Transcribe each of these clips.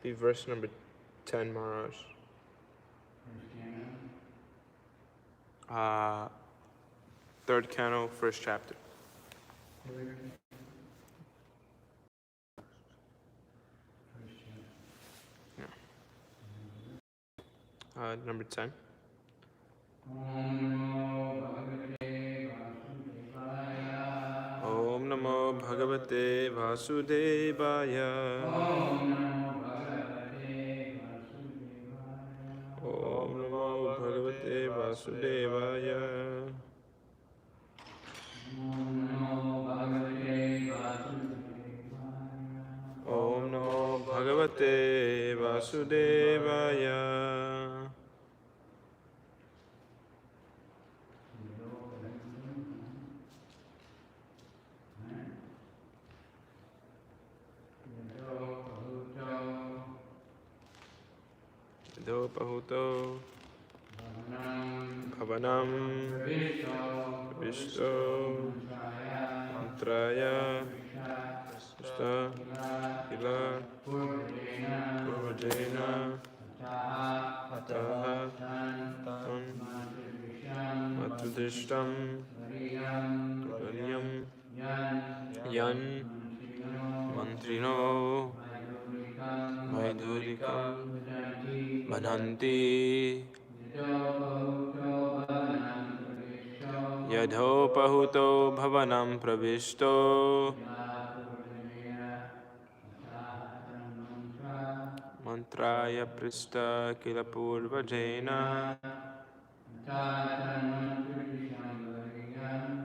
be verse number 10, Maharaj. Third canto, first chapter. Yeah. Number 10. Om Namo Bhagavate Vasudevaya. Om Namo Bhagavate Vasudevaya. Om Namo Bhagavate Vasudevaya. Pahuto Bhavanam Vishto Mantraya Krishna Kila Purvajena Ataha Tan Matudishtam Varyam Yan Mantrino Vaidurikam Banhanti Yadhopahuto Bhavanam Pravishto Mantraya Prista Kila Purvajena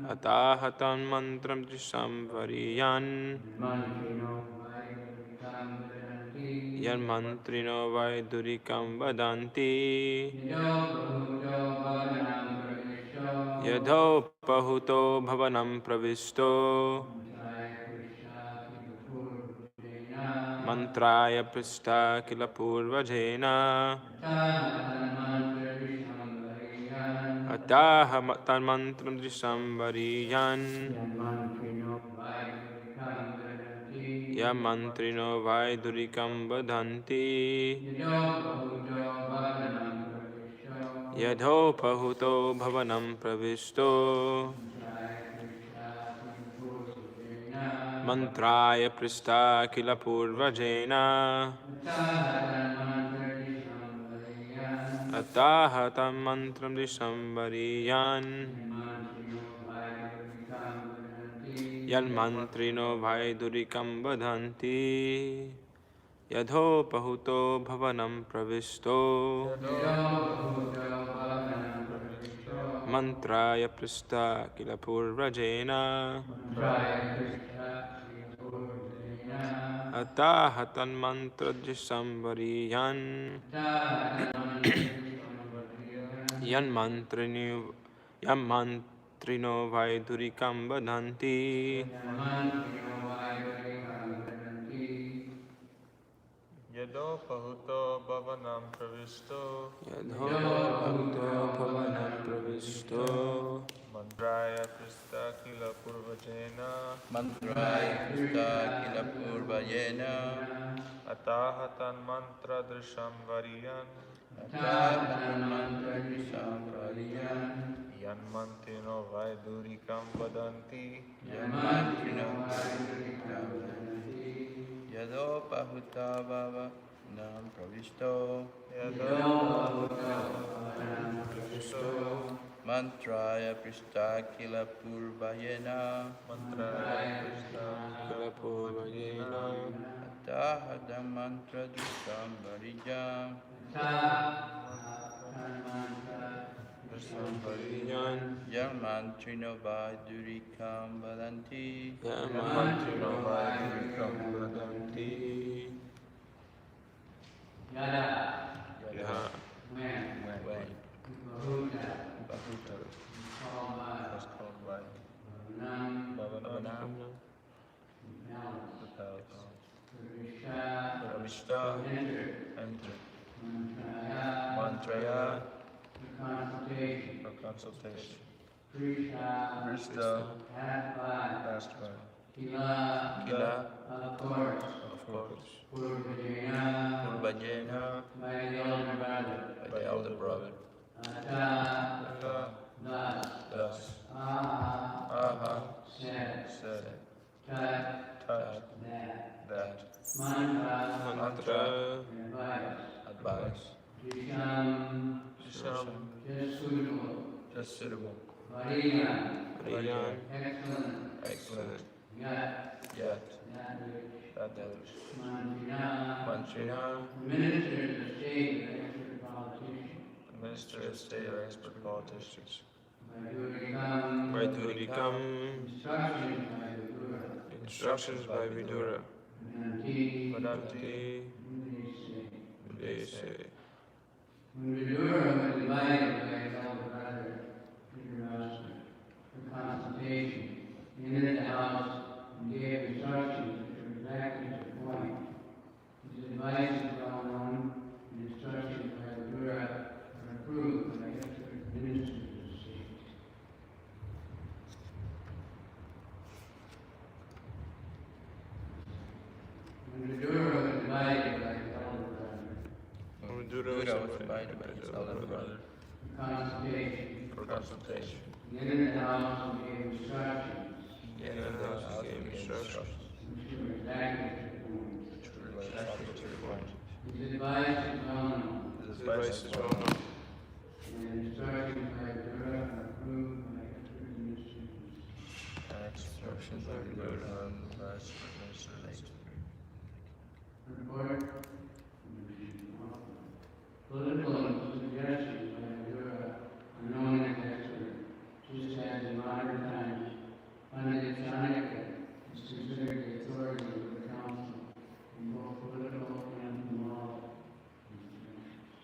Atahatan Mantram Drisham Variyan Yan Mantrino Vaidurikam Vadanti Yadhopahuto Bhavanam Pravishto Mantraya Prista Kila Purvajena Ataha Tan Mantram Drisham Variyan Ya Mantrino Vaidurikam Vadanti Yadhopahuto Bhavanam Pravishto Mantraya Prista Kila Purvajena Ataha Tam Mantram Drisham Variyan Yan Mantrino Vaidurikam Vadanti Yadhopahuto Bhavanam Pravishto Mantraya Prista Kila Purvajena Atahatan Mantra Drisham Variyan Yan Mantrino Vaidurikam Vadanti Yadhopahuto Bhavanam Pravishto Mantraya Krista Kila Purvajena Atahatan Mantra Drisham Variyan Yan Mantrino Vaidurikam Vadanti Yadhopahuta Bhavanam Pravishto Mantraya Prista Kila Purvajena Atahadam Mantra Drisham Varijan Yan Mantrino Vaidurikam Vadanti Yada When Bahuta was called by Bhavanam, the palace. Pravishta entered. Mantraya for consultation. Krishna passed by. Kila of course, Purvajena, by the elder brother. Thus, Aha said, Tat, that, Mantra advice, Sham, just suitable, Riyan excellent, yet, that which, Mantrina, minister of state or expert politicians, by Durikam, instructions by Vidura, Vadanti, they say. When Vidura was invited by his elder brother, Dhritarashtra, for consultation, he entered the house and gave instructions which were exactly to the point. His advice is well known, and instructions by Vidura are approved by expert ministers of state. When Vidura was invited by his elder brother, Vidura was invited by his elder brother for consultation. for consultation. He entered the house and gave instructions, and the house gave instructions. which were exactly to the point. Which were exactly to the point. His advice is well known, His His advice is well known, and instructions by Vidura are approved by expert ministers. And instructions by the Lord on the expert ministers. Report. Political suggestions by Vidura are known as expert, just as in modern times, Pandit Chanakya is considered the authority of the council in both political and moral institutions.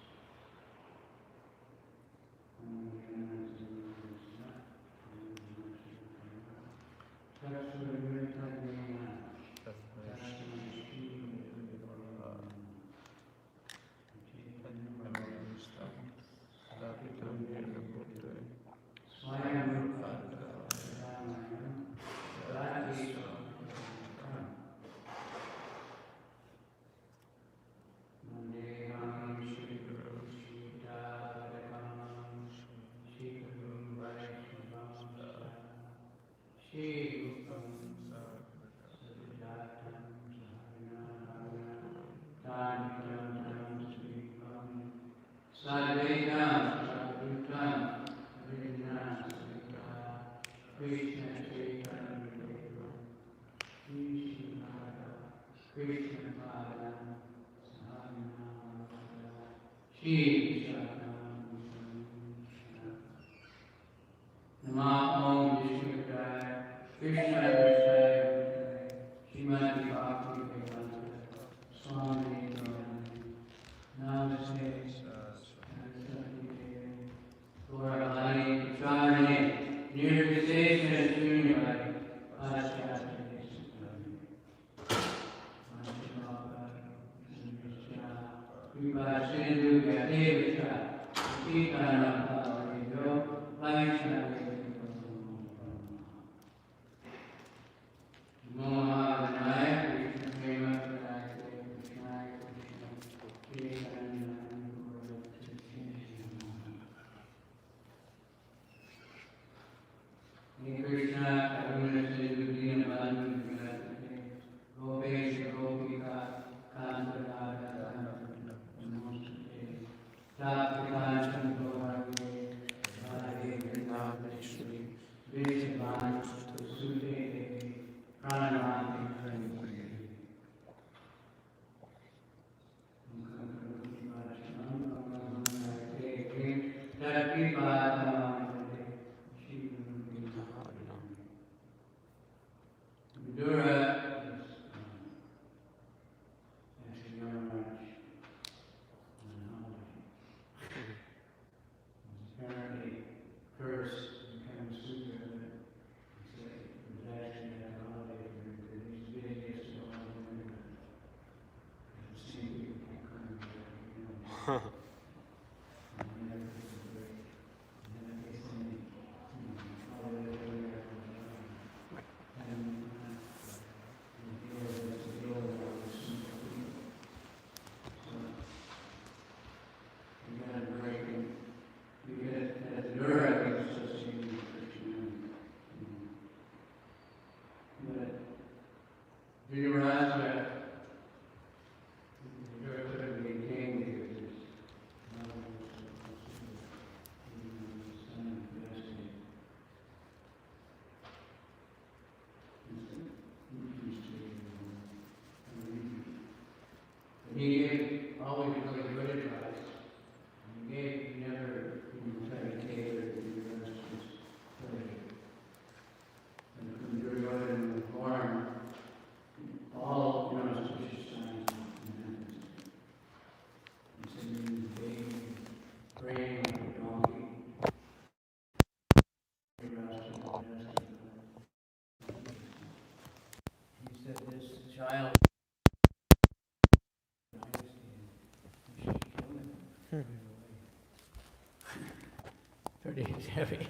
Pretty heavy.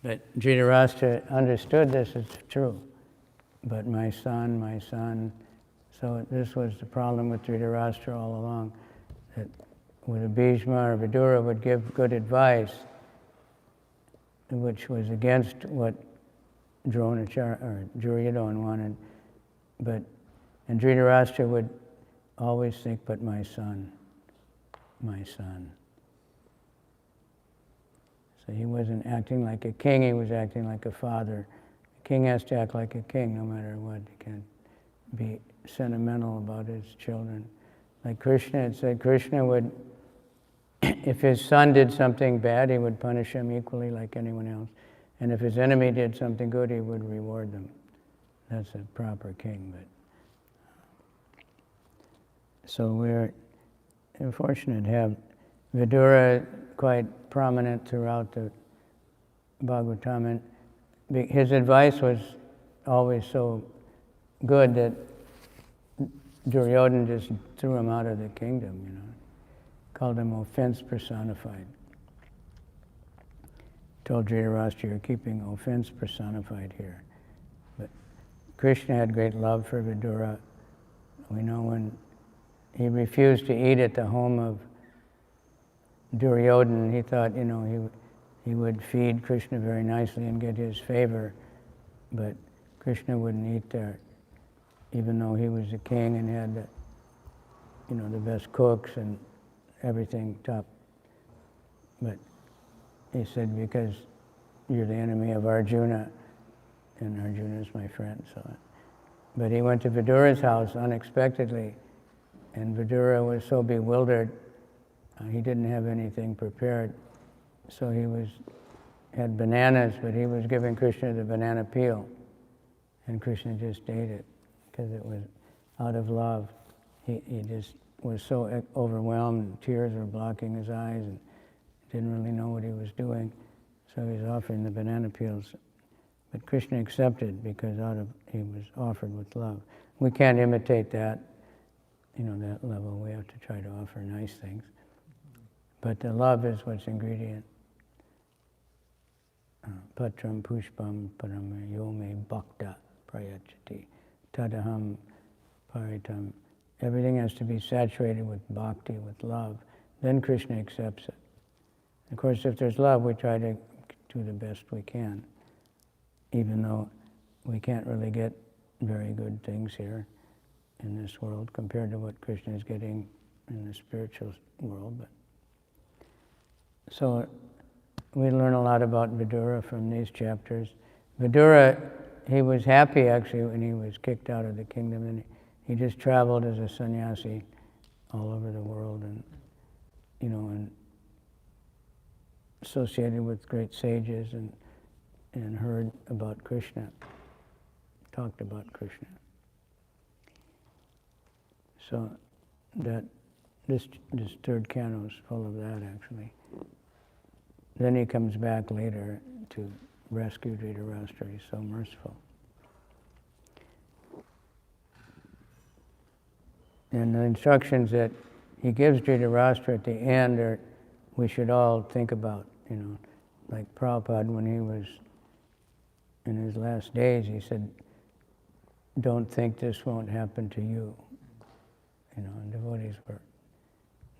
But Dhritarashtra understood this is true. But my son, so this was the problem with Dhritarashtra all along, that when Bhishma or Vidura would give good advice, which was against what Dronacharya or Duryodhana wanted, and Dhritarashtra would always think, but my son. So he wasn't acting like a king, he was acting like a father. A king has to act like a king no matter what. He can't be sentimental about his children. Like Krishna had said, Krishna would, if his son did something bad, he would punish him equally like anyone else. And if his enemy did something good, he would reward them. That's a proper king. So we're fortunate to have Vidura quite prominent throughout the Bhagavatam. And his advice was always so good that Duryodhana just threw him out of the kingdom, Called him offense personified. Told Dhritarashtra, you're keeping offense personified here. But Krishna had great love for Vidura. We know when he refused to eat at the home of Duryodhana, he thought, he would feed Krishna very nicely and get his favor, but Krishna wouldn't eat there, even though he was a king and had the best cooks and everything top. But he said, because you're the enemy of Arjuna, and Arjuna is my friend. But he went to Vidura's house unexpectedly, and Vidura was so bewildered, he didn't have anything prepared. So he had bananas, but he was giving Krishna the banana peel, and Krishna just ate it because it was out of love. He just was so overwhelmed, tears were blocking his eyes, and didn't really know what he was doing. So he was offering the banana peels, but Krishna accepted because he was offered with love. We can't imitate that, that level. We have to try to offer nice things. But the love is what's ingredient. Patram pushpam param yome bhakta prayachati tadaham paritam. Everything has to be saturated with bhakti, with love. Then Krishna accepts it. Of course, if there's love, we try to do the best we can, even though we can't really get very good things here in this world compared to what Krishna is getting in the spiritual world. So we learn a lot about Vidura from these chapters. Vidura, he was happy actually when he was kicked out of the kingdom, and he just traveled as a sannyasi all over the world, and and associated with great sages and heard about Krishna, talked about Krishna. So that this third canto is full of that actually. Then he comes back later to rescue Dhritarashtra. He's so merciful. And the instructions that he gives Dhritarashtra at the end we should all think about, like Prabhupada when he was in his last days, he said, don't think this won't happen to you. And devotees were,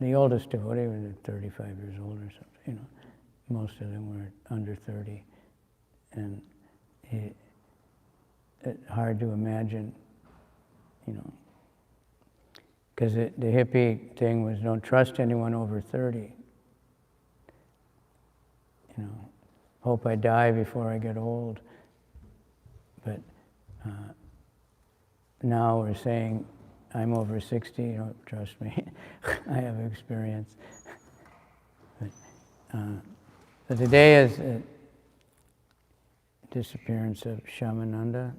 the oldest devotee was 35 years old or something, Most of them were under 30. And it's hard to imagine, because the hippie thing was don't trust anyone over 30. Hope I die before I get old. But now we're saying, I'm over 60, don't trust me. I have experience. But today is the disappearance of Shamananda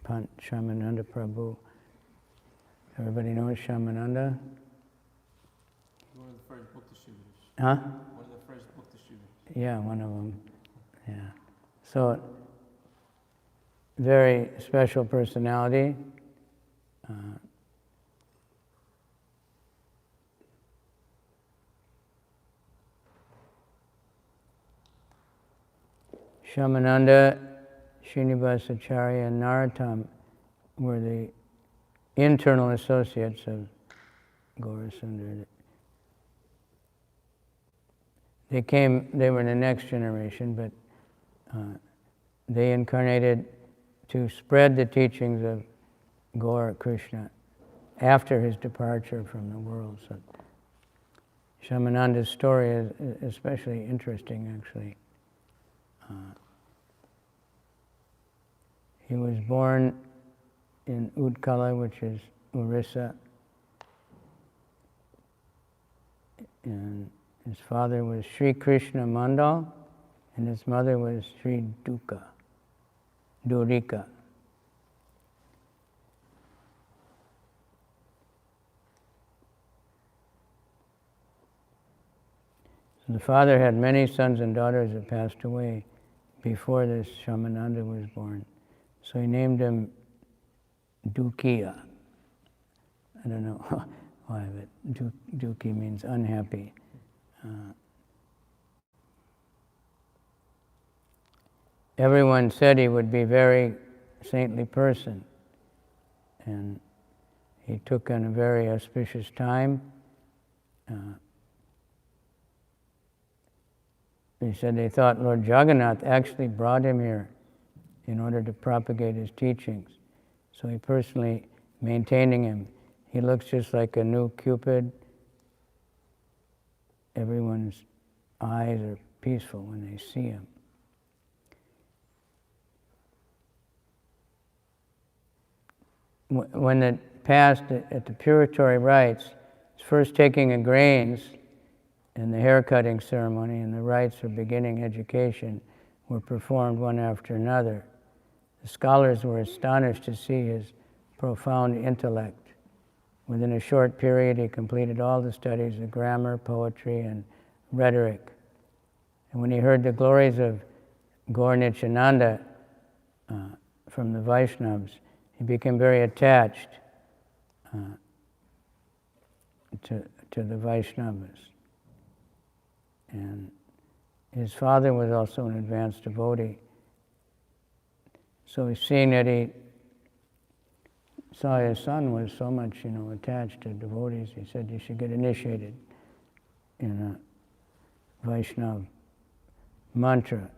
Prabhu. Everybody knows Shamananda? One of the first book distributors. Huh? One of the first book distributors. Yeah, one of them. Yeah. So, very special personality. Shamananda, Srinivasacharya, and Narottam were the internal associates of Gaurasundar. They were the next generation, but they incarnated to spread the teachings of Gaura Krishna after his departure from the world. So Shamananda's story is especially interesting, actually. He was born in Utkala, which is Orissa, and his father was Sri Krishna Mandal, and his mother was Sri Durika. So the father had many sons and daughters that passed away before this Shamananda was born. So he named him Dukiya. I don't know why, but Duki means unhappy. Everyone said he would be a very saintly person, and he took in a very auspicious time. They said they thought Lord Jagannath actually brought him here in order to propagate his teachings. So he personally maintaining him. He looks just like a new Cupid. Everyone's eyes are peaceful when they see him. When it passed at the purgatory rites, it's first taking of grains and the hair-cutting ceremony and the rites of beginning education were performed one after another. The scholars were astonished to see his profound intellect. Within a short period, he completed all the studies of grammar, poetry, and rhetoric. And when he heard the glories of Gaur Nityananda from the Vaishnavas, he became very attached to the Vaishnavas. And his father was also an advanced devotee. So seeing that he saw his son was so much, attached to devotees, he said, you should get initiated in a Vaishnava mantra.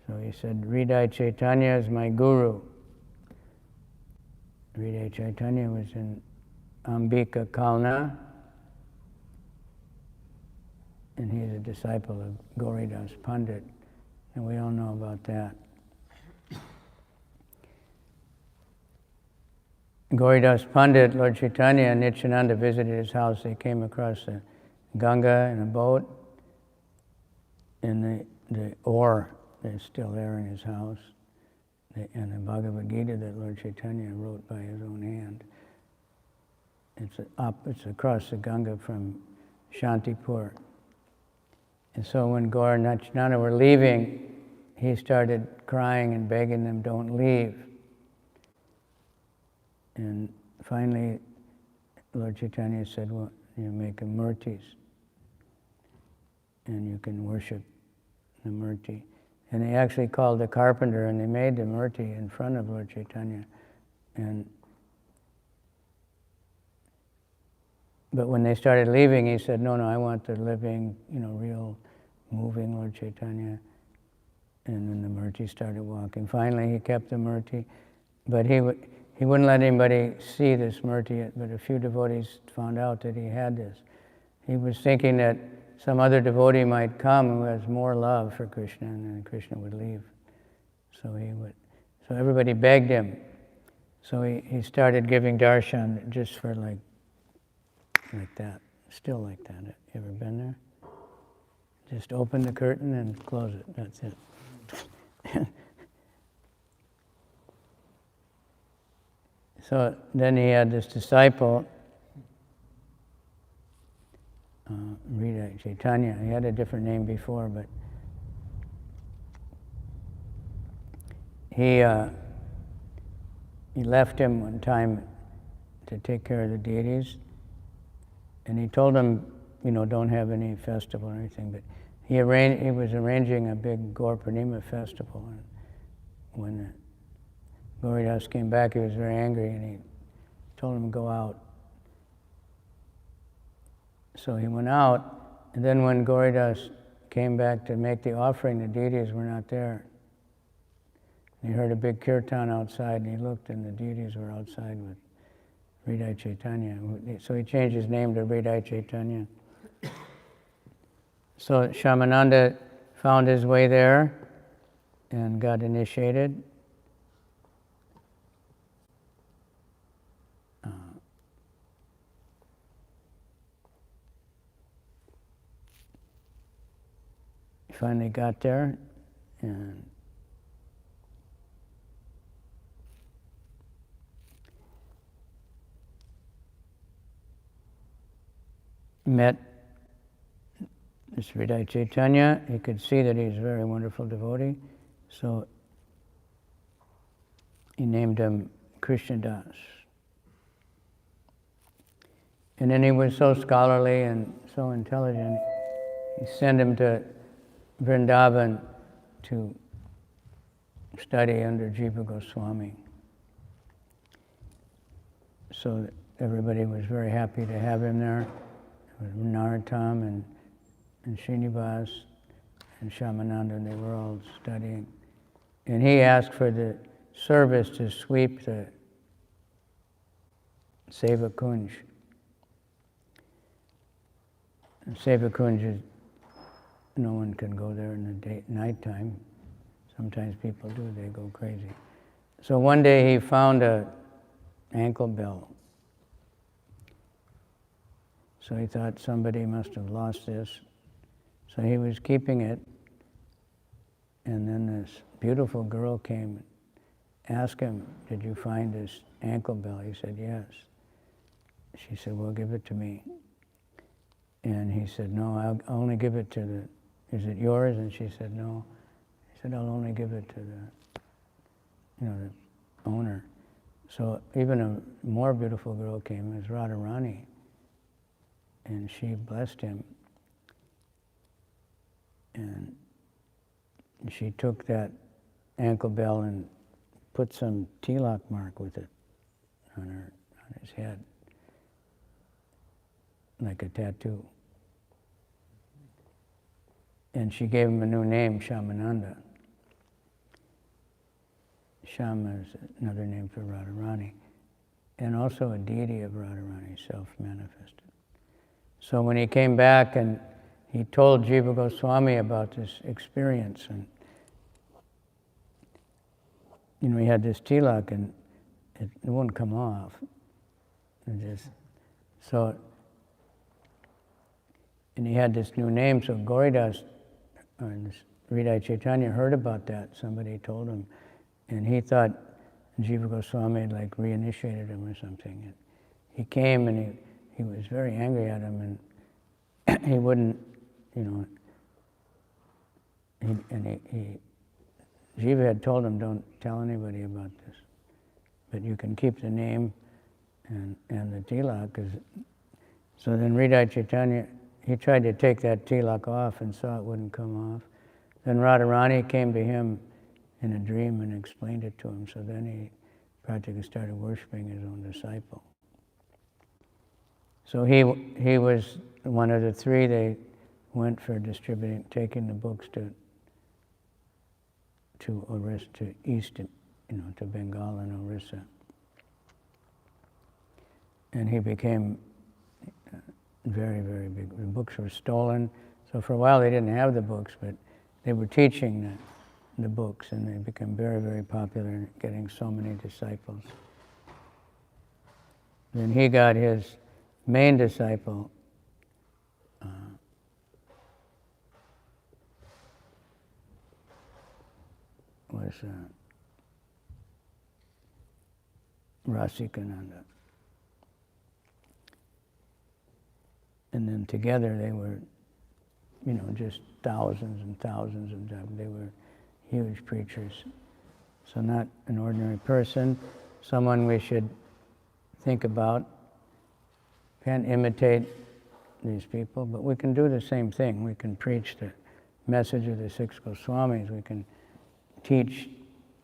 So he said, Hridaya Chaitanya is my guru. Hridaya Chaitanya was in Ambika Kalna, and he's a disciple of Gauridas Pandit, and we all know about that. Gauridas Pandit, Lord Chaitanya and Nityananda visited his house. They came across the Ganga in a boat, and the oar is still there in his house, and the Bhagavad Gita that Lord Chaitanya wrote by his own hand. It's across the Ganga from Shantipur. And so when Gaur and Nityananda were leaving, he started crying and begging them, don't leave. And finally, Lord Chaitanya said, well, you make them murtis, and you can worship the murti. And they actually called the carpenter, and they made the murti in front of Lord Chaitanya. But when they started leaving, he said, no, I want the living, real, moving Lord Chaitanya. And then the murti started walking. Finally, he kept the murti, but he wouldn't let anybody see this murti, but a few devotees found out that he had this. He was thinking that some other devotee might come who has more love for Krishna, and then Krishna would leave. So everybody begged him. So he started giving darshan just for like that, still like that. You ever been there? Just open the curtain and close it, that's it. So then he had this disciple, Hridaya Chaitanya. He had a different name before, but he left him one time to take care of the deities, and he told him, don't have any festival or anything, but he was arranging a big Gaur Purnima festival, and when Gauridas came back, he was very angry, and he told him to go out. So he went out, and then when Gauridas came back to make the offering, the deities were not there. He heard a big kirtan outside, and he looked, and the deities were outside with Hridaya Chaitanya. So he changed his name to Hridaya Chaitanya. So Shyamananda found his way there and got initiated. He finally got there and met this Hridaya Chaitanya. He could see that he's a very wonderful devotee, so he named him Krishnadas. And then he was so scholarly and so intelligent, he sent him to Vrindavan to study under Jiva Goswami. So everybody was very happy to have him there. With Narottam and Srinivas and Shyamananda, and they were all studying. And he asked for the service to sweep the Seva Kunj. And Seva Kunj is, no one can go there in the nighttime. Sometimes people do, they go crazy. So one day he found an ankle bell. So he thought somebody must have lost this. So he was keeping it, and then this beautiful girl came and asked him, "Did you find this ankle bell?" He said, "Yes." She said, "Well, give it to me." And he said, "No, I'll only give it to the, is it yours?" And she said, "No." He said, "I'll only give it to the owner." So even a more beautiful girl came, it was Radharani. And she blessed him, and she took that ankle bell and put some tilak mark with it on his head, like a tattoo. And she gave him a new name, Shyamananda. Shyama is another name for Radharani, and also a deity of Radharani, self-manifested. So when he came back and he told Jiva Goswami about this experience, and he had this tilak and it wouldn't come off. And he had this new name, so Gauridas, or this Hridaya Chaitanya, heard about that. Somebody told him, and he thought Jiva Goswami had like reinitiated him or something. And he came and he was very angry at him, and he wouldn't, Jiva had told him, "Don't tell anybody about this, but you can keep the name and the tilak." So then Hridaya Chaitanya, he tried to take that tilak off and saw it wouldn't come off. Then Radharani came to him in a dream and explained it to him, so then he practically started worshiping his own disciple. So he was one of the three. They went for taking the books to Orissa, to East, to Bengal and Orissa. And he became very, very big. The books were stolen, so for a while they didn't have the books, but they were teaching the books, and they became very, very popular, getting so many disciples. Then he got his main disciple, was Rasikananda. And then together they were, just thousands and thousands of them. They were huge preachers. So not an ordinary person, someone we should think about. Can't imitate these people, but we can do the same thing. We can preach the message of the 6 Goswamis. We can teach,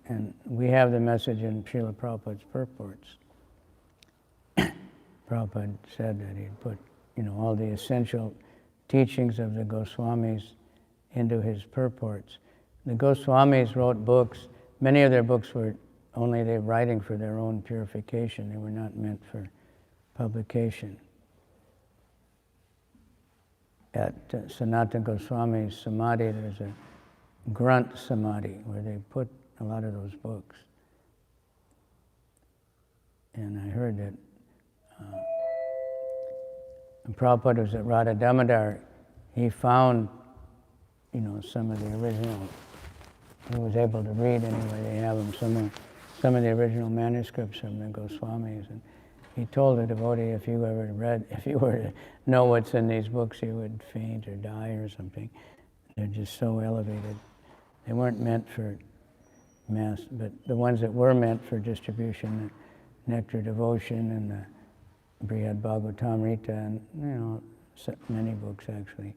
and we have the message in Srila Prabhupada's purports. Prabhupada said that he'd put, all the essential teachings of the Goswamis into his purports. The Goswamis wrote books. Many of their books were only they writing for their own purification. They were not meant for publication. At Sanatana Goswami's Samadhi, there's a grunt Samadhi where they put a lot of those books. And I heard that when Prabhupada was at Radha Damodar, he found, some of the original, he was able to read anyway, they have them somewhere, some of the original manuscripts from the Goswamis. And he told the devotee, if you were to know what's in these books, you would faint or die or something. They're just so elevated. They weren't meant for mass, but the ones that were meant for distribution, the Nectar Devotion and the Brihad Bhagavatamrita, and many books actually,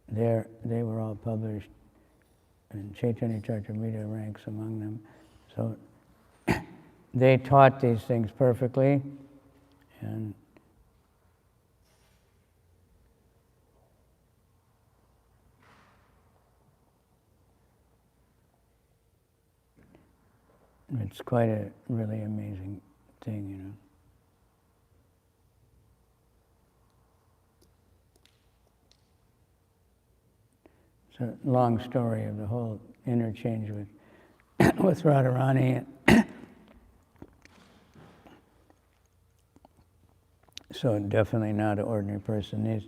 they were all published, and Chaitanya Charitamrita ranks among them. So they taught these things perfectly, and it's quite a really amazing thing, It's a long story of the whole interchange with with Radharani. So definitely not an ordinary person.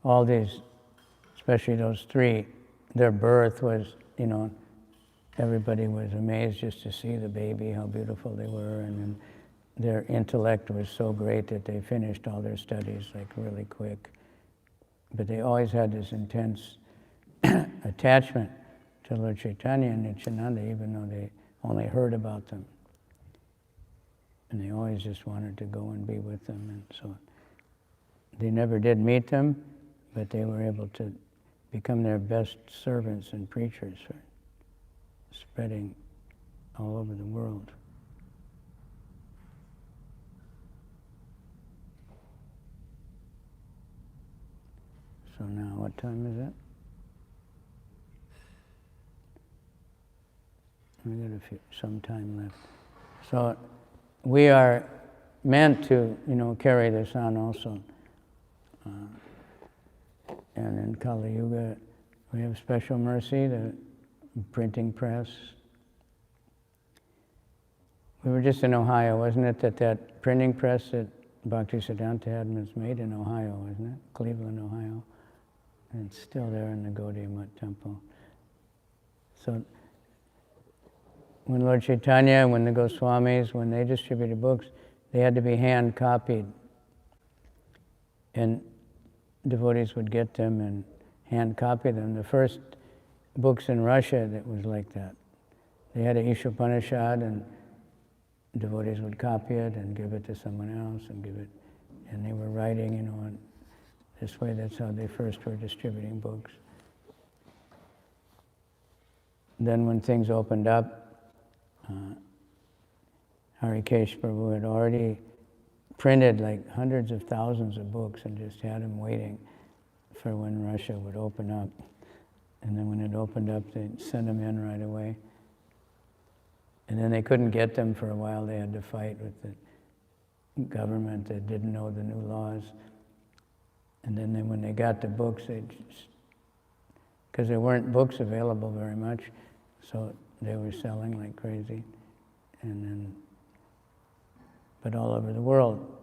All these, especially those three, their birth was, everybody was amazed just to see the baby, how beautiful they were, and then their intellect was so great that they finished all their studies like really quick. But they always had this intense attachment to Lord Chaitanya and Nityananda, even though they only heard about them. And they always just wanted to go and be with them. And so they never did meet them, but they were able to become their best servants and preachers for spreading all over the world. So now, what time is it? We got some time left. So we are meant to, carry this on also. And in Kali Yuga, we have special mercy, the printing press. We were just in Ohio, wasn't it? That printing press that Bhaktisiddhanta had was made in Ohio, wasn't it? Cleveland, Ohio. And it's still there in the Gaudiya Math Temple. So when Lord Chaitanya, when the Goswamis, when they distributed books, they had to be hand copied. And devotees would get them and hand copy them. The first books in Russia that was like that. They had an Ishopanishad, and devotees would copy it and give it to someone else and give it, and they were writing, and this way. That's how they first were distributing books. Then when things opened up, Harikesh Prabhu had already printed like hundreds of thousands of books and just had them waiting for when Russia would open up. And then when it opened up, they'd send them in right away. And then they couldn't get them for a while. They had to fight with the government that didn't know the new laws. And then when they got the books, because there weren't books available very much, so they were selling like crazy. And then, but all over the world,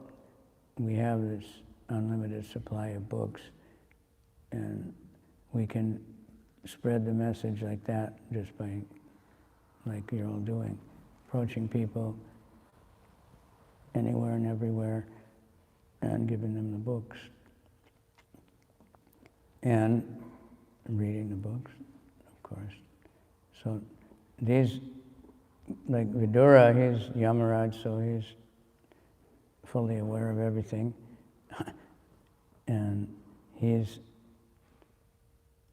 we have this unlimited supply of books, and we can spread the message like that just by, like you're all doing, approaching people anywhere and everywhere and giving them the books and reading the books, of course. So these, like Vidura, he's Yamaraj, so he's fully aware of everything. And he's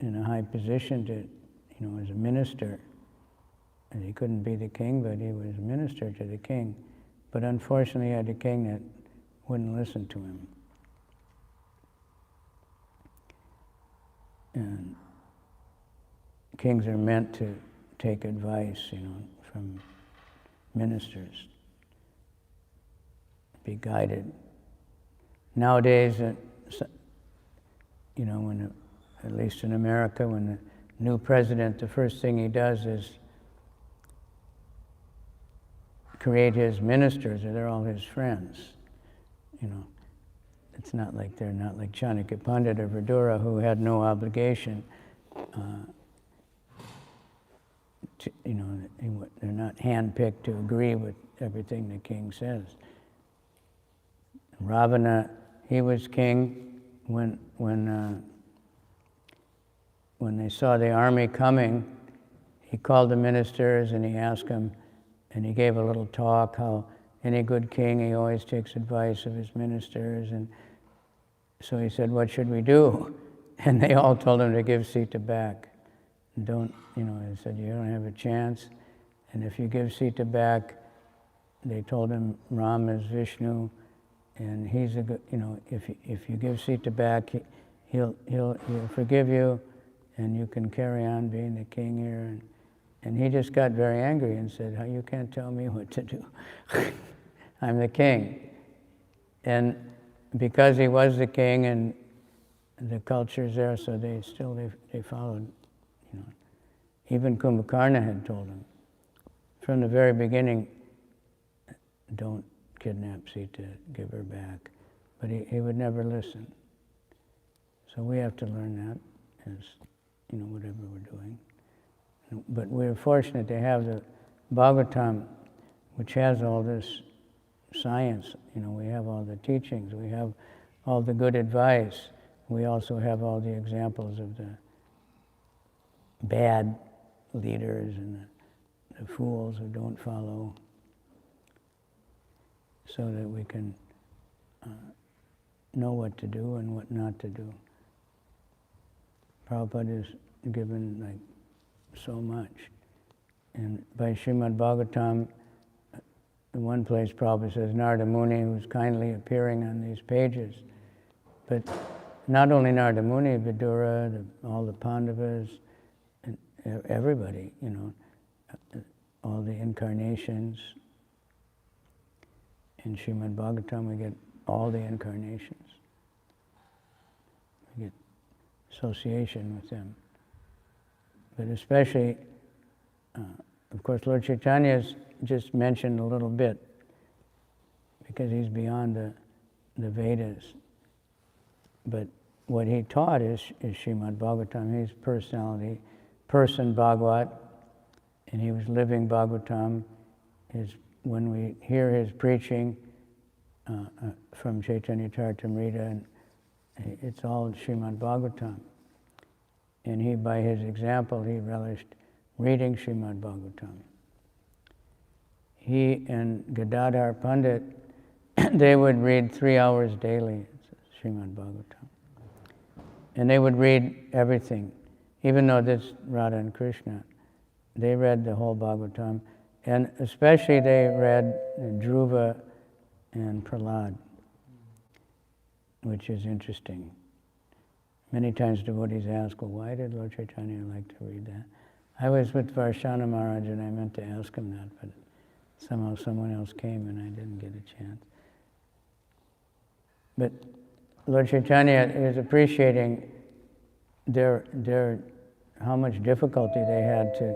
in a high position to as a minister. And he couldn't be the king, but he was minister to the king. But unfortunately, he had a king that wouldn't listen to him. And kings are meant to take advice, from ministers, be guided. Nowadays, when, at least in America, when the new president, the first thing he does is create his ministers, or they're all his friends. It's not like they're not like Chanakya Pandit or Vidura, who had no obligation. They're not handpicked to agree with everything the king says. Ravana, he was king when they saw the army coming. He called the ministers and he asked them, and he gave a little talk how any good king, he always takes advice of his ministers. And so he said, "What should we do?" And they all told him to give Sita back. He said, "You don't have a chance. And if you give Sita back," they told him, "Ram is Vishnu, and he's a good, if you give Sita back, he'll forgive you, and you can carry on being the king here." And he just got very angry and said, "You can't tell me what to do. I'm the king." And because he was the king and the culture's there, so they followed. Even Kumbhakarna had told him from the very beginning, "Don't kidnap Sita, give her back." But he would never listen. So we have to learn that as, whatever we're doing. But we're fortunate to have the Bhagavatam, which has all this science. We have all the teachings, we have all the good advice. We also have all the examples of the bad leaders and the fools who don't follow, so that we can know what to do and what not to do. Prabhupada is given so much. And by Srimad Bhagavatam, in one place Prabhupada says, Narada Muni, who's kindly appearing on these pages. But not only Narada Muni, Vidura, all the Pandavas, and everybody, all the incarnations. In Srimad Bhagavatam, we get all the incarnations. We get association with them. But especially, of course, Lord Chaitanya's just mentioned a little bit, because he's beyond the Vedas. But what he taught is Srimad Bhagavatam. He's person Bhagavat, and he was living Bhagavatam. When we hear his preaching from Chaitanya Charitamrita, and it's all Srimad Bhagavatam. And he, by his example, he relished reading Srimad Bhagavatam. He and Gadadhar Pandit, they would read 3 hours daily, Srimad Bhagavatam. And they would read everything, even though this Radha and Krishna, they read the whole Bhagavatam. And especially they read Dhruva and Prahlad, which is interesting. Many times devotees ask, well, why did Lord Chaitanya like to read that? I was with Varshana Maharaj and I meant to ask him that, but somehow someone else came and I didn't get a chance. But Lord Chaitanya is appreciating how much difficulty they had to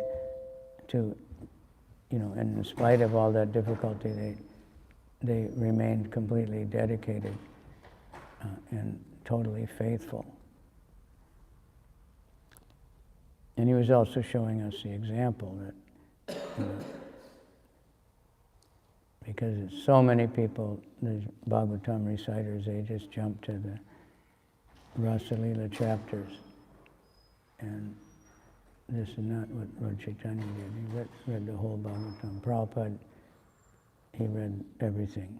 and in spite of all that difficulty, they remained completely dedicated and totally faithful. And he was also showing us the example that, because so many people, the Bhagavatam reciters, they just jump to the Rasa Leela chapters. And this is not what Lord Chaitanya did. He read the whole Bhagavatam. Prabhupada, he read everything.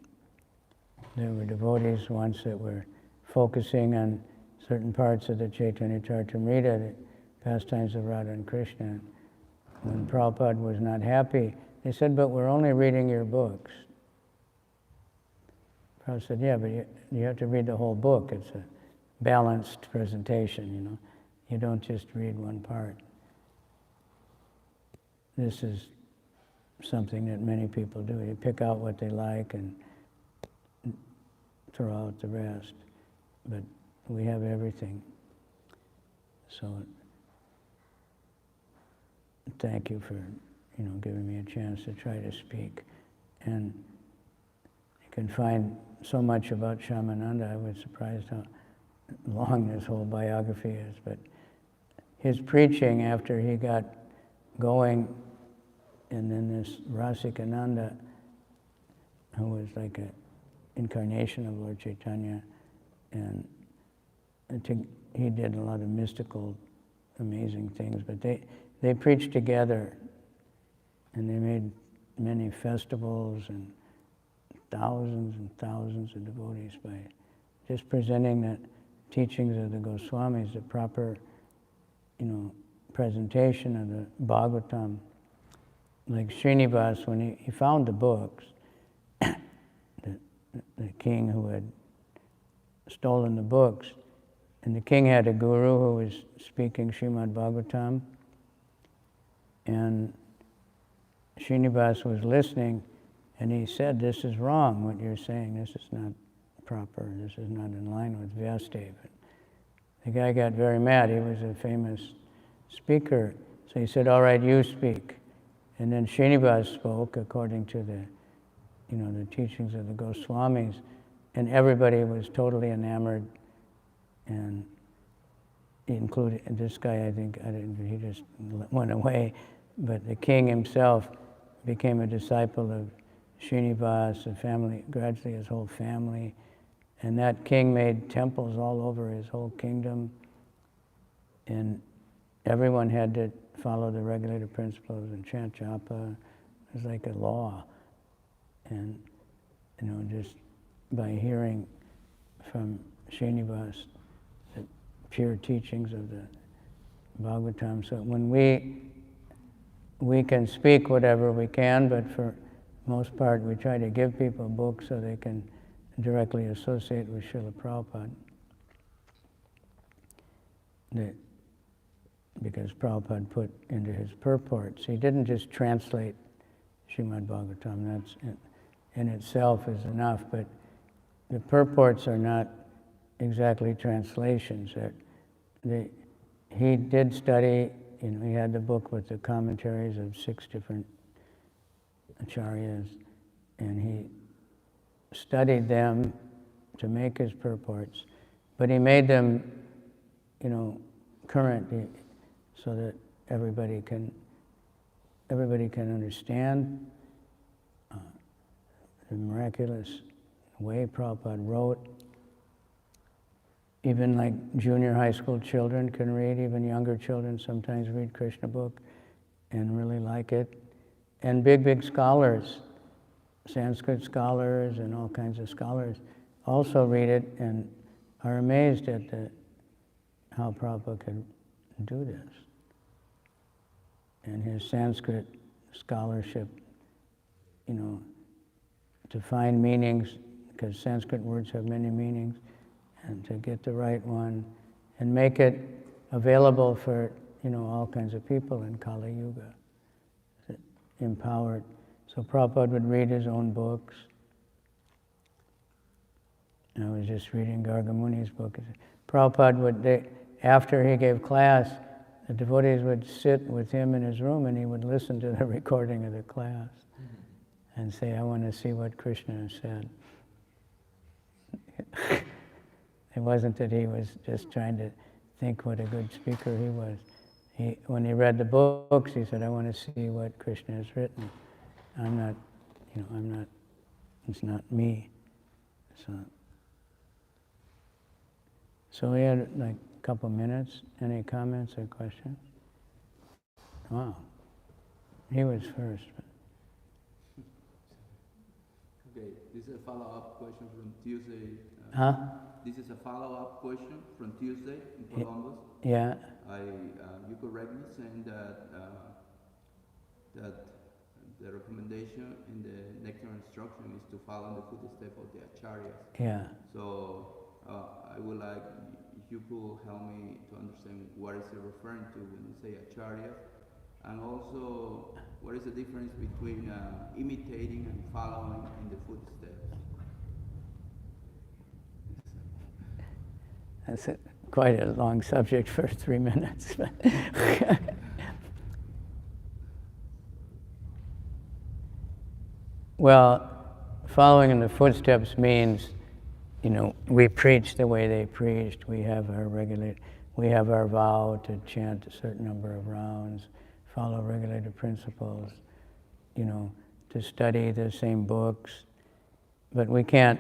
There were devotees once that were focusing on certain parts of the Chaitanya Charitamrita. pastimes of Radha and Krishna. When Prabhupada was not happy, they said, but we're only reading your books. Prabhupada said, yeah, but you have to read the whole book. It's a balanced presentation, you know. You don't just read one part. This is something that many people do. You pick out what they like and throw out the rest. But we have everything. So thank you for, you know, giving me a chance to try to speak. And you can find so much about Shamananda. I was surprised how long this whole biography is. But his preaching after he got going, and then this Rasikananda, who was like an incarnation of Lord Chaitanya, and he did a lot of mystical, amazing things, but they preached together, and they made many festivals and thousands of devotees by just presenting the teachings of the Goswamis, the proper, you know, presentation of the Bhagavatam. Like Srinivas, when he found the books, the king who had stolen the books, and the king had a guru who was speaking Srimad Bhagavatam, and Srinivas was listening, and he said, this is wrong, what you're saying, this is not proper, this is not in line with Vyasadeva. The guy got very mad. He was a famous speaker, so he said, all right, you speak. And then Srinivas spoke according to the, you know, the teachings of the Goswamis, and everybody was totally enamored, and including this guy. I think he just went away, but the king himself became a disciple of Srinivas, the family, gradually his whole family, and that king made temples all over his whole kingdom, and everyone had to follow the regulative principles and chant japa. It was like a law. And, you know, just by hearing from Srinivas the pure teachings of the Bhagavatam. So when we can speak whatever we can, but for most part we try to give people books so they can directly associate with Srila Prabhupada. Because Prabhupada put into his purports, he didn't just translate Srimad Bhagavatam, that's in itself is enough, but the purports are not exactly translations. He did study, you know, he had the book with the commentaries of 6 different acharyas, and he studied them to make his purports, but he made them, you know, current, so that everybody can understand the miraculous way Prabhupada wrote. Even like junior high school children can read, even younger children sometimes read Krishna book and really like it. And big scholars, Sanskrit scholars and all kinds of scholars also read it and are amazed at how Prabhupada could do this. And his Sanskrit scholarship, you know, to find meanings, because Sanskrit words have many meanings, and to get the right one, and make it available for, you know, all kinds of people in Kali Yuga. Empowered. So Prabhupada would read his own books. I was just reading Gargamuni's book. Prabhupada would, after he gave class, the devotees would sit with him in his room and he would listen to the recording of the class and say, I want to see what Krishna has said. It wasn't that he was just trying to think what a good speaker he was. When he read the books, he said, I want to see what Krishna has written. I'm not, you know, it's not me. So we had like a couple minutes. Any comments or questions? Wow. He was first. Okay, this is a follow-up question from Tuesday. Huh? This is a follow-up question from Tuesday in Columbus. Yeah. You recommendation in the nectar instruction is to follow the footsteps of the acharyas. Yeah. So I would like if you could help me to understand what is it referring to when you say acharya, and also what is the difference between imitating and following in the footsteps. That's quite a long subject for 3 minutes. Well, following in the footsteps means, we preach the way they preached. We have our vow to chant a certain number of rounds, follow regulated principles, to study the same books. But we couldn't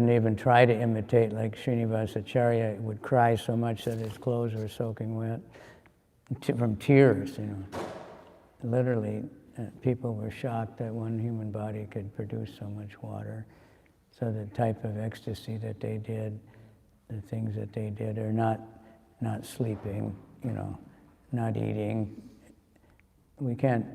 even try to imitate, like Srinivasacharya would cry so much that his clothes were soaking wet from tears, Literally, people were shocked that one human body could produce so much water. So the type of ecstasy that they did, the things that they did are not sleeping, not eating. We can't,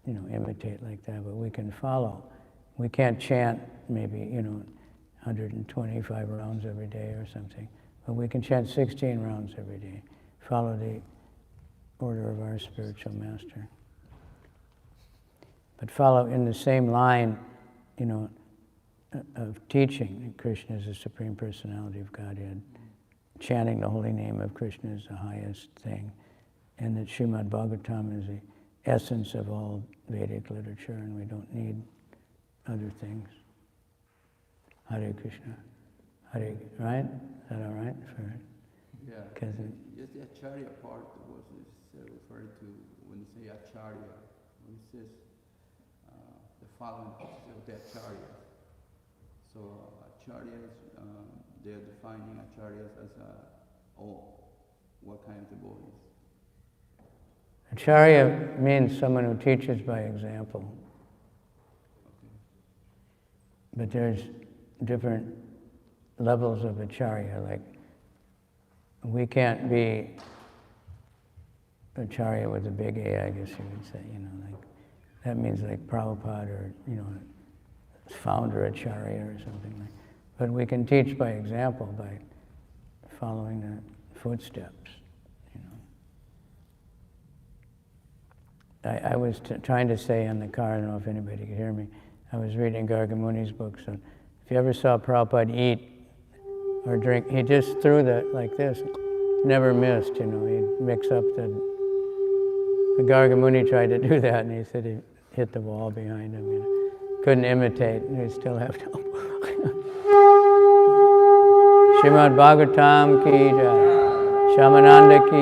imitate like that, but we can follow. We can't chant maybe, 125 rounds every day or something, but we can chant 16 rounds every day. Follow the order of our spiritual master. But follow in the same line, of teaching that Krishna is the Supreme Personality of Godhead, chanting the holy name of Krishna is the highest thing, and that Srimad Bhagavatam is the essence of all Vedic literature, and we don't need other things. Hare Krishna. Right? Is that all right? Yeah. Just the acharya part was referred to when you say acharya. When it says the following of the acharya. So acharyas, they're defining acharyas as what kind of devotees? Acharya means someone who teaches by example. Okay. But there's different levels of acharya. Like, we can't be acharya with a big A, I guess you would say. That means like Prabhupada or founder acharya or something like. But we can teach by example, by following the footsteps. I was trying to say in the car, I don't know if anybody could hear me, I was reading Gargamuni's book, so if you ever saw Prabhupada eat or drink, he just threw that like this, never missed, he'd mix up the Gargamuni tried to do that, and he said he hit the wall behind him, couldn't imitate, and he still have to. Srimad Bhagavatam ki jai, Shamananda ki